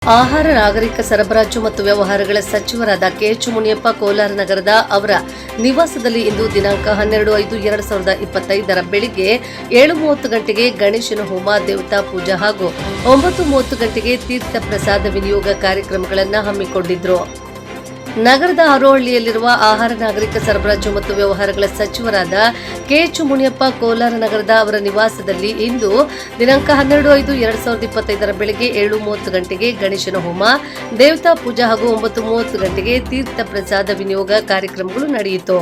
ಆಹಾರ ನಾಗರಿಕ ಸರಬರಾಜು ಮತ್ತು ವ್ಯವಹಾರಗಳ ಸಚಿವರಾದ ಕೆಎಚ್ ಮುನಿಯಪ್ಪ ಕೋಲಾರ ನಗರದ ಅವರ ನಿವಾಸದಲ್ಲಿ ಇಂದು ದಿನಾಂಕ 12/5/2025 ಬೆಳಿಗ್ಗೆ 7:30 ಗಂಟೆಗೆ ಗಣೇಶನ ಹೋಮ, ದೇವತಾ ಪೂಜಾ ಹಾಗೂ 9:30 ಗಂಟೆಗೆ ತೀರ್ಥ ಪ್ರಸಾದ ವಿನಿಯೋಗ ಕಾರ್ಯಕ್ರಮಗಳನ್ನು ಹಮ್ಮಿಕೊಂಡಿದ್ರು. ನಗರದ ಹರೋಹಳ್ಳಿಯಲ್ಲಿರುವ ಆಹಾರ ನಾಗರಿಕ ಸರಬರಾಜು ಮತ್ತು ವ್ಯವಹಾರಗಳ ಸಚಿವರಾದ ಕೆಎಚ್ ಮುನಿಯಪ್ಪ ಕೋಲಾರ ನಗರದ ಅವರ ನಿವಾಸದಲ್ಲಿ ಇಂದು ದಿನಾಂಕ 12/5/2025 ಬೆಳಗ್ಗೆ 7:30 ಗಂಟೆಗೆ ಗಣೇಶನ ಹೋಮ, ದೇವತಾ ಪೂಜಾ ಹಾಗೂ 9:30 ಗಂಟೆಗೆ ತೀರ್ಥ ಪ್ರಸಾದ ವಿನಿಯೋಗ ಕಾರ್ಯಕ್ರಮಗಳು ನಡೆಯಿತು.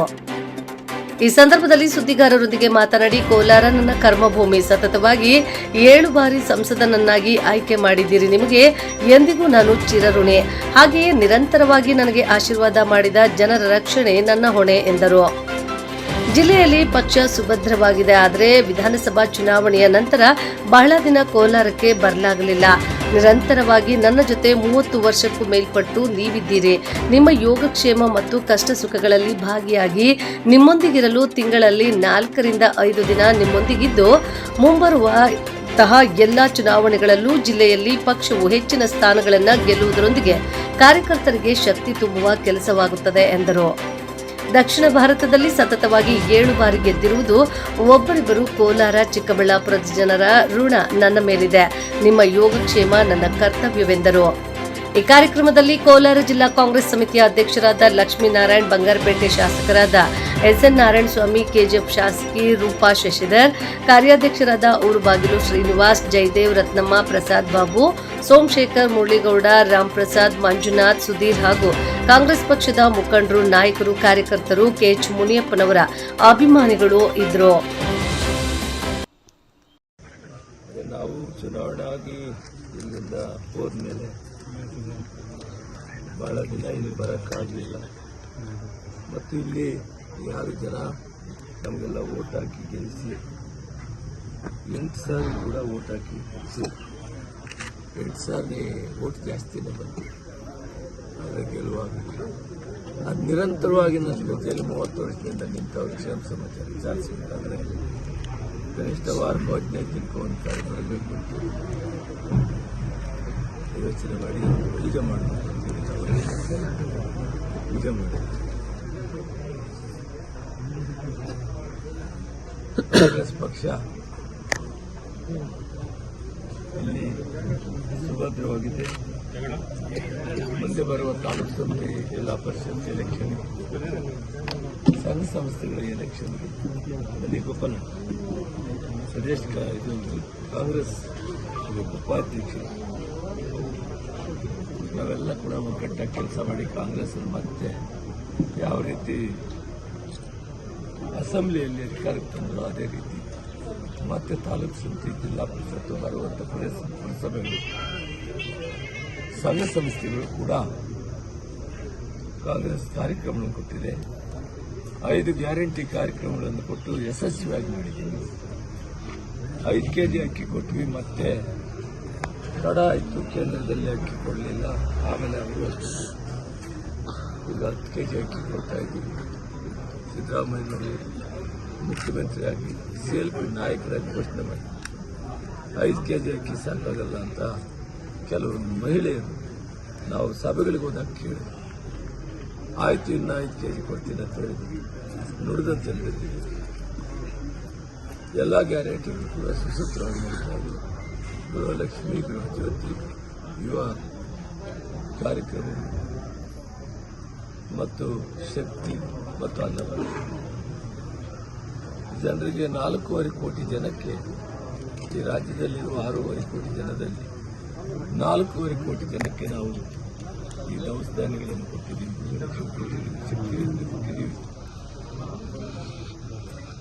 ಈ ಸಂದರ್ಭದಲ್ಲಿ ಸುದ್ದಿಗಾರರೊಂದಿಗೆ ಮಾತನಾಡಿ, ಕೋಲಾರ ನನ್ನ ಕರ್ಮಭೂಮಿ, ಸತತವಾಗಿ 7 ಬಾರಿ ಸಂಸದನನ್ನಾಗಿ ಆಯ್ಕೆ ಮಾಡಿದ್ದೀರಿ. ನಿಮಗೆ ಎಂದಿಗೂ ನಾನು ಚಿರಋಣಿ. ಹಾಗೆಯೇ ನಿರಂತರವಾಗಿ ನನಗೆ ಆಶೀರ್ವಾದ ಮಾಡಿದ ಜನರ ರಕ್ಷಣೆ ನನ್ನ ಹೊಣೆ ಎಂದರು. ಜಿಲ್ಲೆಯಲ್ಲಿ ಪಕ್ಷ ಸುಭದ್ರವಾಗಿದೆ. ಆದರೆ ವಿಧಾನಸಭಾ ಚುನಾವಣೆಯ ನಂತರ ಬಹಳ ದಿನ ಕೋಲಾರಕ್ಕೆ ಬರಲಾಗಲಿಲ್ಲ. ನಿರಂತರವಾಗಿ ನನ್ನ ಜೊತೆ 30 ವರ್ಷಕ್ಕೂ ಮೇಲ್ಪಟ್ಟು ನೀವಿದ್ದೀರಿ. ನಿಮ್ಮ ಯೋಗಕ್ಷೇಮ ಮತ್ತು ಕಷ್ಟ ಸುಖಗಳಲ್ಲಿ ಭಾಗಿಯಾಗಿ ನಿಮ್ಮೊಂದಿಗಿರಲು ತಿಂಗಳಲ್ಲಿ 4 ರಿಂದ 5 ದಿನ ನಿಮ್ಮೊಂದಿಗಿದ್ದು ಮುಂಬರುವ ಎಲ್ಲ ಚುನಾವಣೆಗಳಲ್ಲೂ ಜಿಲ್ಲೆಯಲ್ಲಿ ಪಕ್ಷವು ಹೆಚ್ಚಿನ ಸ್ಥಾನಗಳನ್ನು ಗೆಲ್ಲುವುದರೊಂದಿಗೆ ಕಾರ್ಯಕರ್ತರಿಗೆ ಶಕ್ತಿ ತುಂಬುವ ಕೆಲಸವಾಗುತ್ತದೆ ಎಂದರು. ದಕ್ಷಿಣ ಭಾರತದಲ್ಲಿ ಸತತವಾಗಿ 7 ಬಾರಿ ಗೆದ್ದಿರುವುದು ಒಬ್ಬರಿಬ್ಬರು ಕೋಲಾರ, ಚಿಕ್ಕಬಳ್ಳಾಪುರದ ಜನರ ಋಣ ನನ್ನ ಮೇಲಿದೆ. ನಿಮ್ಮ ಯೋಗಕ್ಷೇಮ ನನ್ನ ಕರ್ತವ್ಯವೆಂದರು. ಈ ಕಾರ್ಯಕ್ರಮದಲ್ಲಿ ಕೋಲಾರ ಜಿಲ್ಲಾ ಕಾಂಗ್ರೆಸ್ ಸಮಿತಿಯ ಅಧ್ಯಕ್ಷರಾದ ಲಕ್ಷ್ಮೀನಾರಾಯಣ್, ಬಂಗಾರಪೇಟೆ ಶಾಸಕರಾದ ಎಸ್ಎನ್ ನಾರಾಯಣಸ್ವಾಮಿ, ಕೆಜಿಎಫ್ ಶಾಸಕಿ ರೂಪಾ ಶಶಿಧರ್, ಕಾರ್ಯಾಧ್ಯಕ್ಷರಾದ ಊರುಬಾಗಿಲು ಶ್ರೀನಿವಾಸ್, ಜಯದೇವ್, ರತ್ನಮ್ಮ, ಪ್ರಸಾದ್ ಬಾಬು, ಸೋಮಶೇಖರ್, ಮುರಳಿಗೌಡ, ರಾಮ್ಪ್ರಸಾದ್, ಮಂಜುನಾಥ್, ಸುಧೀರ್ ಹಾಗೂ ಕಾಂಗ್ರೆಸ್ ಪಕ್ಷದ ಮುಖಂಡರು, ನಾಯಕರು, ಕಾರ್ಯಕರ್ತರು, ಕೆಎಚ್ ಮುನಿಯಪ್ಪನವರ ಅಭಿಮಾನಿಗಳು ಇದ್ದರು. ನಾವು ಚುನಾವಣೆಯಾಗಿ ಇಲ್ಲಿಂದ ಹೋದ್ಮೇಲೆ ಬಹಳ ದಿನ ಇಲ್ಲಿ ಬರೋಕ್ಕಾಗಲಿಲ್ಲ. ಮತ್ತು ಇಲ್ಲಿ ಯಾರು ಜನ ನಮಗೆಲ್ಲ ಓಟ್ ಹಾಕಿ ಗೆಲ್ಲಿಸಿ 8,000 ಕೂಡ ಓಟ್ ಹಾಕಿ ಗೆಲ್ಲಿಸಿ 8,000 ಓಟ್ ಜಾಸ್ತಿನೇ ಬಂತು. ಆದರೆ ಗೆಲುವಾಗಿಲ್ಲ. ಅದು ನಿರಂತರವಾಗಿ ನನ್ನ ಜೊತೆಯಲ್ಲಿ 30 ವರ್ಷದಿಂದ ನಿಂತವ್ರ ಕ್ಷೇಮ ಸಮಾಚಾರ ವಿಚಾರಿಸಬೇಕಾದ್ರೆ ಕನಿಷ್ಠ ವಾರ 15 ದಿನಕ್ಕೆ ಒಂದು ಸಾರಿ ಬರಬೇಕು ಅಂತ ಯೋಚನೆ ಮಾಡಿ ಪೂಜೆ ಮಾಡಬೇಕು ಪೂಜೆ ಮಾಡಿ ಕಾಂಗ್ರೆಸ್ ಪಕ್ಷ ಇಲ್ಲಿ ಸುಭದ್ರವಾಗಿದೆ. ಮುಂದೆ ಬರುವ ತಾಲೂಕು ಸಮಿತಿ, ಜಿಲ್ಲಾ ಪರಿಷತ್ ಎಲೆಕ್ಷನ್, ಸಂಘ ಸಂಸ್ಥೆಗಳ ಎಲೆಕ್ಷನ್ಗೆ ಅಲ್ಲಿ ಗೋಪಾಲ ಪ್ರದೇಶ ಇದು ಕಾಂಗ್ರೆಸ್ ಉಪಾಧ್ಯಕ್ಷರು ನಾವೆಲ್ಲ ಕೂಡ ಒಗ್ಗಟ್ಟಾಗಿ ಕೆಲಸ ಮಾಡಿ ಕಾಂಗ್ರೆಸ್ ಮತ್ತೆ ಯಾವ ರೀತಿ ಅಸೆಂಬ್ಲಿಯಲ್ಲಿ ಅಧಿಕಾರಕ್ಕೆ ತಂದರು ಅದೇ ರೀತಿ ಮತ್ತೆ ತಾಲೂಕು ಸಮಿತಿ, ಜಿಲ್ಲಾ ಪರಿಷತ್ತು, ಬರುವಂಥ ಪುರಸಭೆಗಳು, ಸಂಘ ಸಂಸ್ಥೆಗಳು ಕೂಡ ಕಾಂಗ್ರೆಸ್ ಕಾರ್ಯಕ್ರಮಗಳನ್ನು ಕೊಟ್ಟಿದೆ. 5 ಗ್ಯಾರಂಟಿ ಕಾರ್ಯಕ್ರಮಗಳನ್ನು ಕೊಟ್ಟು ಯಶಸ್ವಿಯಾಗಿ ಮಾಡಿದ್ದೀವಿ. 5 kg ಅಕ್ಕಿ ಕೊಟ್ವಿ, ಮತ್ತೆ ತಡ ಆಯಿತು, ಕೇಂದ್ರದಲ್ಲಿ ಅಕ್ಕಿ ಕೊಡಲಿಲ್ಲ. ಆಮೇಲೆ ಅವರು ಈಗ 10 kg ಅಕ್ಕಿ ಕೊಡ್ತಾ ಇದ್ದೀವಿ. ಸಿದ್ದರಾಮಯ್ಯನವರು ಮುಖ್ಯಮಂತ್ರಿಯಾಗಿ CLP ನಾಯಕರಾಗಿ ಘೋಷಣೆ ಮಾಡಿ 5 kg ಅಕ್ಕಿ ಸಾಕಾಗಲ್ಲ ಅಂತ ಕೆಲವರು ಮಹಿಳೆಯರು ನಾವು ಸಭೆಗಳಿಗೆ ಹೋದಾಗ ಕೇಳಿ ಆಯಿತು ಇನ್ನು 5 kg ಕೊಡ್ತೀನಿ ಅಂತ ಹೇಳಿದ್ವಿ. ನುಡಿದಂತೆ ನಡೆದಿದ್ದೀವಿ. ಎಲ್ಲ ಗ್ಯಾರಂಟಿಗಳು ಕೂಡ ಸುಸೂತ್ರವಾಗಿ ನಡೀತಾ ಇದೆ. ಗೃಹಲಕ್ಷ್ಮಿ, ಗೃಹಜ್ಯೋತಿ, ಯುವ ಕಾರ್ಯಕ್ರಮ ಮತ್ತು ಶಕ್ತಿ ಮತ್ತು ಅನ್ನಭಾಗ್ಯ ಜನರಿಗೆ 4.5 ಕೋಟಿ ಜನಕ್ಕೆ, ಈ ರಾಜ್ಯದಲ್ಲಿರುವ 6.5 ಕೋಟಿ ಜನದಲ್ಲಿ 4.5 ಕೋಟಿ ಜನಕ್ಕೆ ನಾವು ಈ ದವಸ ಧಾನ್ಯಗಳನ್ನು ಕೊಟ್ಟಿದ್ದೀವಿ, ಗೃಹಲಕ್ಷ್ಮಿ ಕೊಟ್ಟಿದ್ದೀವಿ, ಶಕ್ತಿಯನ್ನು ಕೊಟ್ಟಿದ್ದೀವಿ.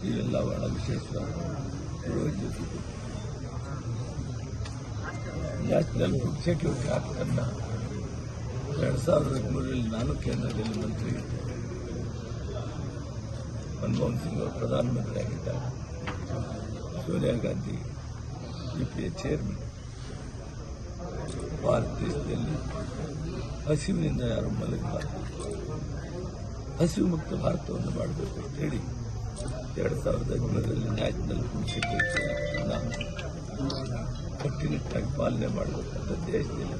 ಈ ಎಲ್ಲ ಬಹಳ ವಿಶೇಷವಾದ Gruhajyothi, national food security act ಅನ್ನು 2013ರಲ್ಲಿ ನಾನು ಕೇಂದ್ರದಲ್ಲಿ ಮಂತ್ರಿ, ಮನಮೋಹನ್ ಸಿಂಗ್ ಅವರು ಪ್ರಧಾನಮಂತ್ರಿ ಆಗಿದ್ದಾಗ, ಸೋನಿಯಾ ಗಾಂಧಿ UPA ಚೇರ್ಮನ್, ಭಾರತ ದೇಶದಲ್ಲಿ ಹಸಿವಿನಿಂದ ಯಾರು ಮಲಗಬಾರದು, ಹಸಿವು ಮುಕ್ತ ಭಾರತವನ್ನು ಮಾಡಬೇಕು ಅಂತ ಹೇಳಿ 2013ರಲ್ಲಿ ನ್ಯಾಷನಲ್ ಫುಡ್ ಸೆಕ್ಯೂರಿಟಿ ಕಟ್ಟುನಿಟ್ಟಾಗಿ ಪಾಲನೆ ಮಾಡಬೇಕಂತ ದೇಶದಲ್ಲಿ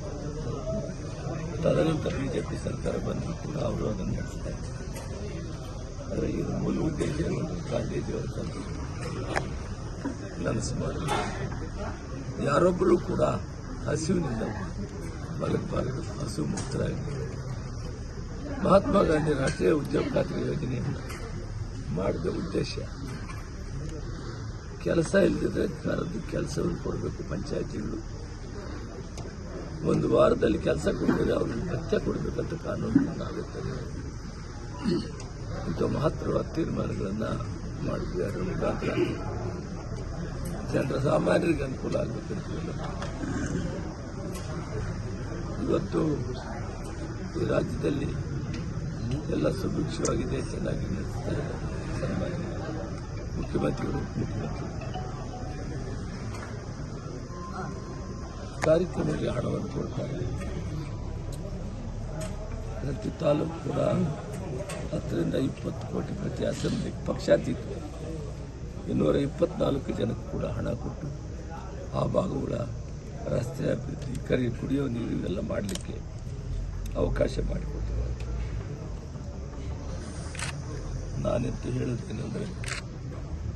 ತದನಂತರ ಬಿಜೆಪಿ ಸರ್ಕಾರ ಬಂದರೂ ಕೂಡ ಅವರು ಅದನ್ನು ನಡೆಸ್ತಾ ಇದ್ದಾರೆ. ಆದರೆ ಇದು ಮೂಲ ಉದ್ದೇಶ ಗಾಂಧೀಜಿಯವರ ತಂದು ನನಸು ಮಾಡಿದ್ರು. ಯಾರೊಬ್ಬರೂ ಕೂಡ ಹಸಿವಿನಿಂದ ಬದುಕಬಾರದು, ಹಸು ಮುಕ್ತರಾಗಿ. ಮಹಾತ್ಮ ಗಾಂಧಿ ರಾಷ್ಟ್ರೀಯ ಉದ್ಯೋಗ ಖಾತ್ರಿ ಯೋಜನೆಯನ್ನು ಮಾಡಿದ ಉದ್ದೇಶ ಕೆಲಸ ಇಲ್ಲದಿದ್ದರೆ ಕೆಲಸವನ್ನು ಕೊಡಬೇಕು. ಪಂಚಾಯತಿಗಳು ಒಂದು ವಾರದಲ್ಲಿ ಕೆಲಸ ಕೊಡಿದರೆ ಅವ್ರಿಗೆ ಭತ್ಯೆ ಕೊಡಬೇಕಂತ ಕಾನೂನು ಆಗುತ್ತದೆ. ಇಂಥ ಮಹತ್ತರವಾದ ತೀರ್ಮಾನಗಳನ್ನು ಮಾಡಿದ್ವಿ. ಅದರ ಮುಖಾಂತರ ಜನರ ಸಾಮಾನ್ಯರಿಗೆ ಅನುಕೂಲ ಆಗಬೇಕಂತ ಇವತ್ತು ಈ ರಾಜ್ಯದಲ್ಲಿ ಎಲ್ಲ ಸುಭಿಕ್ಷವಾಗಿದೆ, ಚೆನ್ನಾಗಿ ನಡೆಸ್ತಾರೆ. ಸನ್ಮಾನ್ಯ ಮುಖ್ಯಮಂತ್ರಿಗಳು, ಉಪಮುಖ್ಯಮಂತ್ರಿಗಳು ಕಾರ್ಯಕ್ರಮಕ್ಕೆ ಹಣವನ್ನು ಕೊಡ್ತಾರೆ. ಪ್ರತಿ ತಾಲೂಕು ಕೂಡ 10 ರಿಂದ 20 ಕೋಟಿ ಪ್ರತಿ ಅಸೆಂಬ್ಲಿ ಪಕ್ಷಾತೀತ 224 ಜನಕ್ಕೆ ಕೂಡ ಹಣ ಕೊಟ್ಟು ಆ ಭಾಗಗಳ ರಸ್ತೆ ಅಭಿವೃದ್ಧಿ, ಕುಡಿಯೋ ನೀರು ಇವೆಲ್ಲ ಮಾಡಲಿಕ್ಕೆ ಅವಕಾಶ ಮಾಡಿಕೊಟ್ಟಿದ್ದಾರೆ. ನಾನೆಂತ ಹೇಳುತ್ತೇನೆಂದರೆ,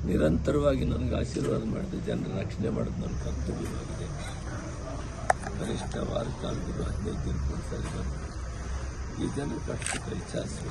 ನಿರಂತರವಾಗಿ ನನಗೆ ಆಶೀರ್ವಾದ ಮಾಡಿದ ಜನರ ರಕ್ಷಣೆ ಮಾಡೋದು ನನ್ನ ಕರ್ತವ್ಯವಾಗಿದೆ. ಕನಿಷ್ಠ ವಾರ ಕಾಲದಲ್ಲಿ 15 ದಿನ ಕೊಡ್ತಾರೆ. ಈ ಜನರ ಕಷ್ಟಕ್ಕೆ ವಿಚಾರಿಸಬೇಕು.